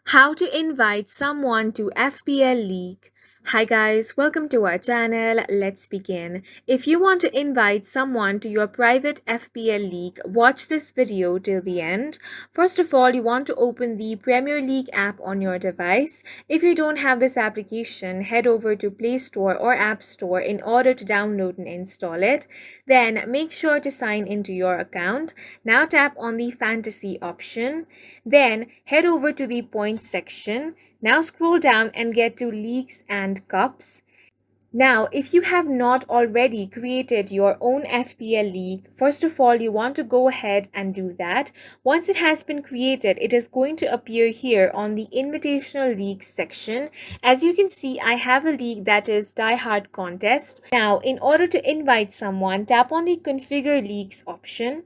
How to invite someone to FPL League. Hi guys, welcome to our channel. Let's begin. If you want to invite someone to your private FPL League, watch this video till the end. First of all, you want to open the Premier League app on your device. If you don't have this application, head over to Play Store or App Store in order to download and install it. Then make sure to sign into your account. Now tap on the Fantasy option. Then head over to the points section. Now scroll down and get to leagues and cups. Now, if you have not already created your own FPL league, first of all, you want to go ahead and do that. Once it has been created, it is going to appear here on the Invitational Leagues section. As you can see, I have a league that is Die Hard Contest. Now, in order to invite someone, tap on the Configure Leagues option.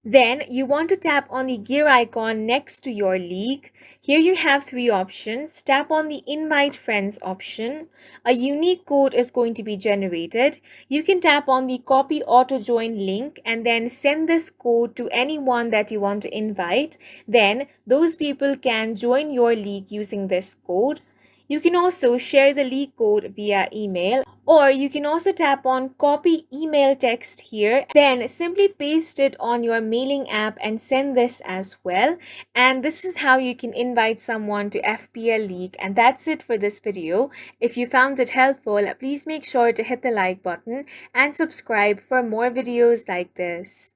Then you want to tap on the gear icon next to your league. Here you have three options. Tap on the invite friends option. A unique code is going to be generated. You can tap on the copy auto join link and then send this code to anyone that you want to invite. Then those people can join your league using this code. You can also share the league code via email, or you can also tap on copy email text here, then simply paste it on your mailing app and send this as well. And this is how you can invite someone to FPL League. And that's it for this video. If you found it helpful, please make sure to hit the like button and subscribe for more videos like this.